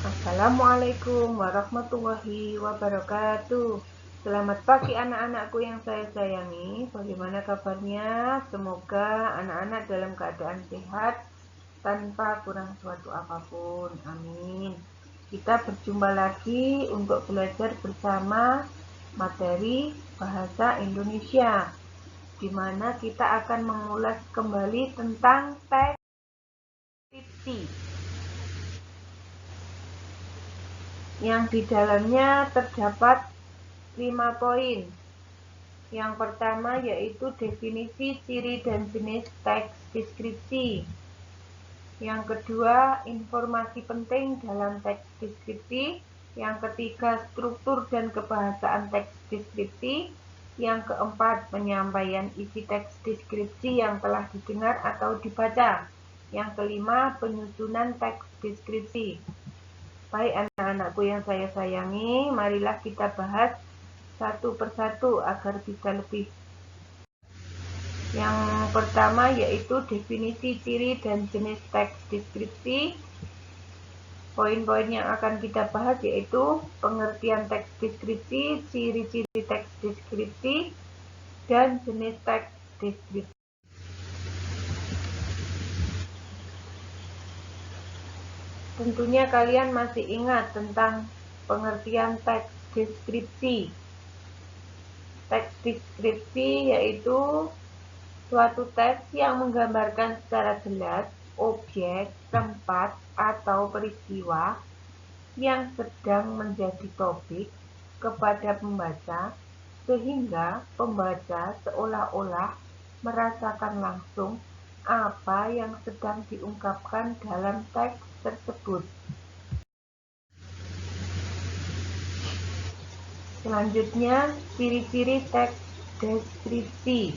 Assalamualaikum warahmatullahi wabarakatuh. Selamat pagi anak-anakku yang saya sayangi. Bagaimana kabarnya? Semoga anak-anak dalam keadaan sehat tanpa kurang suatu apapun. Amin. Kita berjumpa lagi untuk belajar bersama materi bahasa Indonesia, di mana kita akan mengulas kembali tentang teks deskripsi yang di dalamnya terdapat 5 poin. Yang pertama yaitu definisi, ciri, dan jenis teks deskripsi. Yang kedua, informasi penting dalam teks deskripsi. Yang ketiga, struktur dan kebahasaan teks deskripsi. Yang keempat, penyampaian isi teks deskripsi yang telah didengar atau dibaca. Yang kelima, penyusunan teks deskripsi. Baik anak-anakku yang saya sayangi, marilah kita bahas satu persatu agar bisa lebih. Yang pertama yaitu definisi, ciri, dan jenis teks deskripsi. Poin-poin yang akan kita bahas yaitu pengertian teks deskripsi, ciri-ciri teks deskripsi, dan jenis teks deskripsi. Tentunya kalian masih ingat tentang pengertian teks deskripsi. Teks deskripsi yaitu suatu teks yang menggambarkan secara jelas objek, tempat, atau peristiwa yang sedang menjadi topik kepada pembaca, sehingga pembaca seolah-olah merasakan langsung apa yang sedang diungkapkan dalam teks tersebut. Selanjutnya, ciri-ciri teks deskripsi.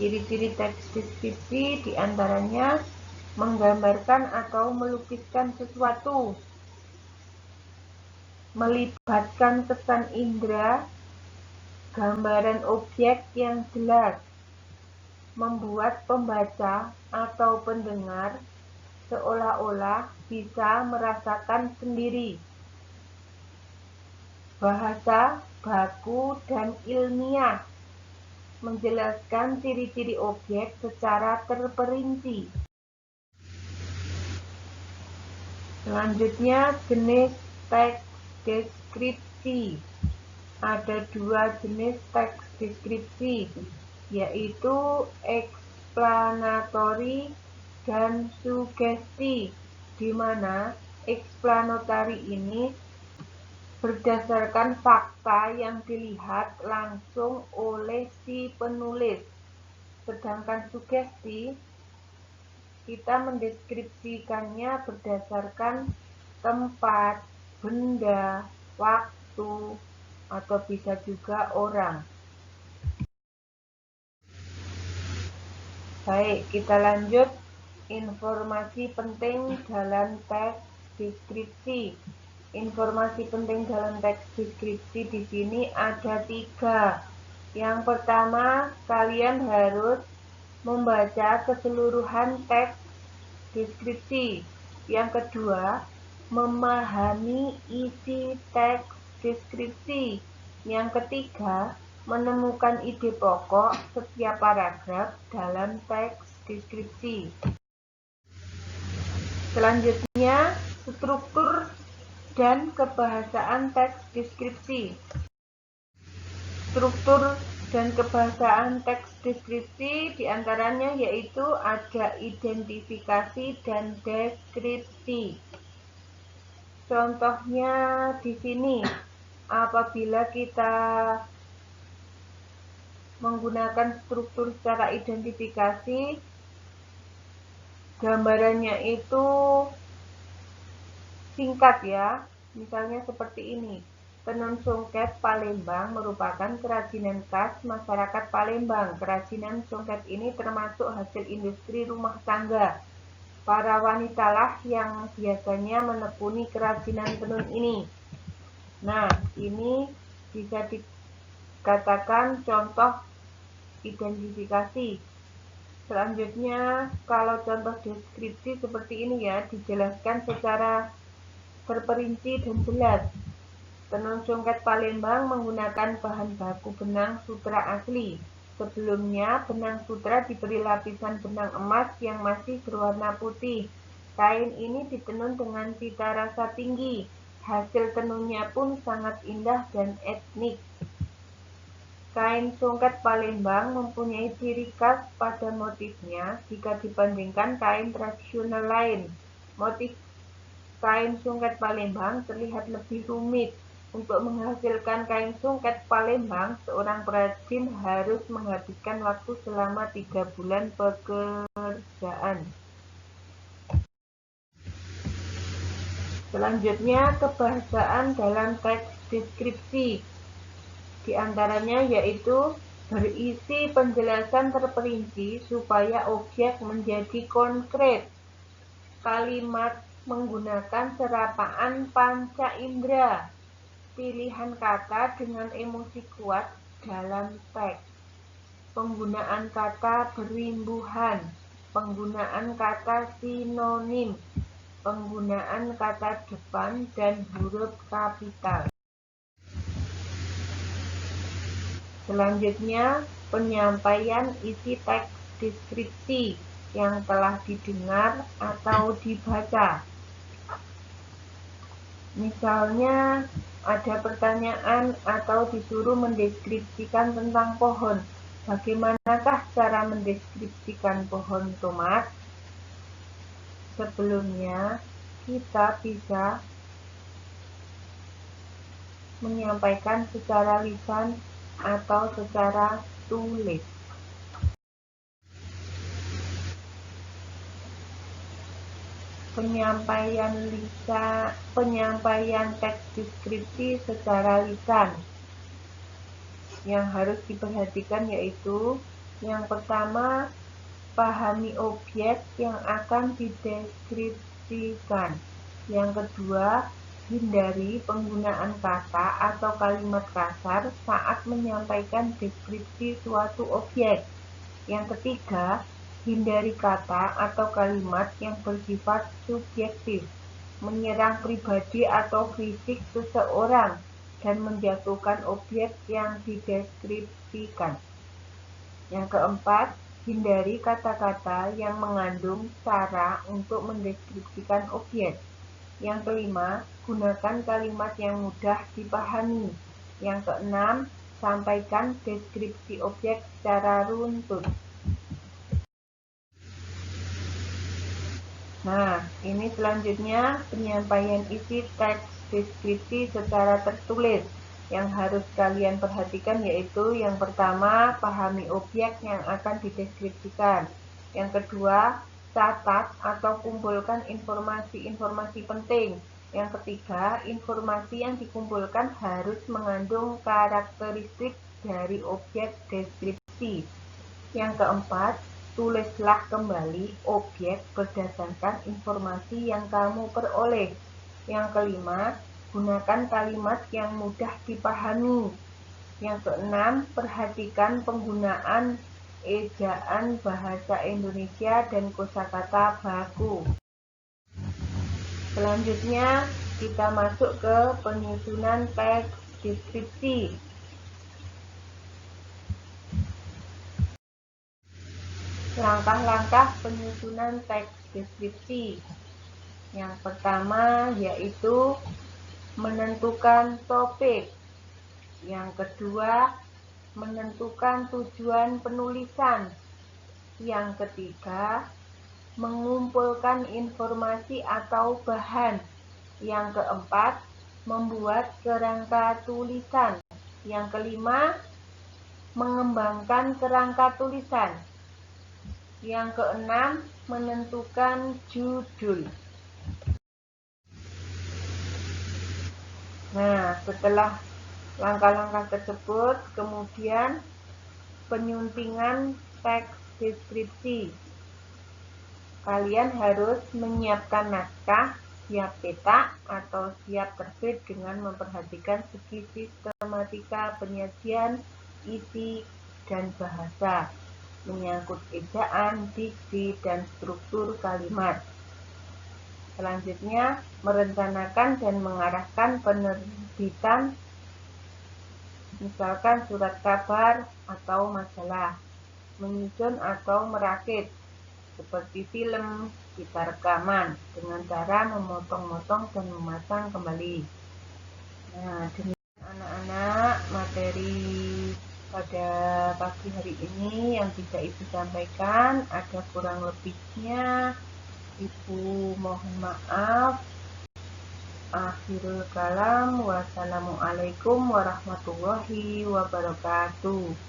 Ciri-ciri teks deskripsi diantaranya menggambarkan atau melukiskan sesuatu, melibatkan kesan indera, gambaran objek yang jelas, membuat pembaca atau pendengar seolah-olah bisa merasakan sendiri. Bahasa baku dan ilmiah, menjelaskan ciri-ciri objek secara terperinci. Selanjutnya, jenis teks deskripsi. Ada 2 jenis teks deskripsi, yaitu explanatory dan sugesti, di mana explanatory ini berdasarkan fakta yang dilihat langsung oleh si penulis, sedangkan sugesti kita mendeskripsikannya berdasarkan tempat, benda, waktu, atau bisa juga orang. Baik, kita lanjut. Informasi penting dalam teks deskripsi. Informasi penting dalam teks deskripsi di sini ada 3. Yang pertama, kalian harus membaca keseluruhan teks deskripsi. Yang kedua, memahami isi teks deskripsi. Yang ketiga, menemukan ide pokok setiap paragraf dalam teks deskripsi. Selanjutnya, struktur dan kebahasaan teks deskripsi. Struktur dan kebahasaan teks deskripsi diantaranya yaitu ada identifikasi dan deskripsi. Contohnya di sini, apabila kita menggunakan struktur secara identifikasi, gambarannya itu singkat ya. Misalnya seperti ini. Tenun songket Palembang merupakan kerajinan khas masyarakat Palembang. Kerajinan songket ini termasuk hasil industri rumah tangga. Para wanitalah yang biasanya menekuni kerajinan tenun ini. Nah, ini bisa dikatakan contoh identifikasi. Selanjutnya, kalau contoh deskripsi seperti ini ya, dijelaskan secara terperinci dan jelas. Tenun songket Palembang menggunakan bahan baku benang sutra asli. Sebelumnya, benang sutra diberi lapisan benang emas yang masih berwarna putih. Kain ini ditenun dengan cita rasa tinggi. Hasil tenunnya pun sangat indah dan etnik. Kain songket Palembang mempunyai ciri khas pada motifnya jika dibandingkan kain tradisional lain. Motif kain songket Palembang terlihat lebih rumit. Untuk menghasilkan kain songket Palembang, seorang perajin harus menghabiskan waktu selama 3 bulan pekerjaan. Selanjutnya, kebahasaan dalam teks deskripsi. Di antaranya yaitu berisi penjelasan terperinci supaya objek menjadi konkret. Kalimat menggunakan serapaan panca indera. Pilihan kata dengan emosi kuat dalam teks. Penggunaan kata berimbuhan. Penggunaan kata sinonim. Penggunaan kata depan dan huruf kapital. Selanjutnya, penyampaian isi teks deskripsi yang telah didengar atau dibaca. Misalnya, ada pertanyaan atau disuruh mendeskripsikan tentang pohon. Bagaimanakah cara mendeskripsikan pohon tomat? Sebelumnya, kita bisa menyampaikan secara lisan atau secara tulis. Penyampaian teks deskripsi secara lisan. Yang harus diperhatikan yaitu yang pertama, pahami objek yang akan dideskripsikan. Yang kedua, hindari penggunaan kata atau kalimat kasar saat menyampaikan deskripsi suatu objek. Yang ketiga, hindari kata atau kalimat yang bersifat subjektif, menyerang pribadi atau fisik seseorang, dan menjatuhkan objek yang dideskripsikan. Yang keempat, hindari kata-kata yang mengandung cara untuk mendeskripsikan objek. Yang kelima, gunakan kalimat yang mudah dipahami. Yang keenam, sampaikan deskripsi objek secara runtut. Nah, ini selanjutnya penyampaian isi teks deskripsi secara tertulis. Yang harus kalian perhatikan yaitu yang pertama, pahami objek yang akan dideskripsikan. Yang kedua, catat atau kumpulkan informasi-informasi penting. Yang ketiga, informasi yang dikumpulkan harus mengandung karakteristik dari objek deskripsi. Yang keempat, tulislah kembali objek berdasarkan informasi yang kamu peroleh. Yang kelima, gunakan kalimat yang mudah dipahami. Yang keenam, perhatikan penggunaan ejaan bahasa Indonesia dan kosakata baku. Selanjutnya, kita masuk ke penyusunan teks deskripsi. Langkah-langkah penyusunan teks deskripsi. Yang pertama yaitu menentukan topik. Yang kedua, menentukan tujuan penulisan. Yang ketiga, mengumpulkan informasi atau bahan. Yang keempat, membuat kerangka tulisan. Yang kelima, mengembangkan kerangka tulisan. Yang keenam, menentukan judul. Nah, setelah langkah-langkah tersebut, kemudian penyuntingan teks deskripsi. Kalian harus menyiapkan naskah, siap cetak, atau siap terbit dengan memperhatikan segi sistematika penyajian, isi, dan bahasa, menyangkut ejaan, diksi, dan struktur kalimat. Selanjutnya, merencanakan dan mengarahkan penerbitan, misalkan surat kabar atau majalah. Menyusun atau merakit, seperti film, kita rekaman dengan cara memotong-motong dan memasang kembali. Nah, demikian anak-anak materi pada pagi hari ini yang bisa Ibu sampaikan. Ada kurang lebihnya, Ibu mohon maaf. Akhirul kalam. Wassalamualaikum warahmatullahi wabarakatuh.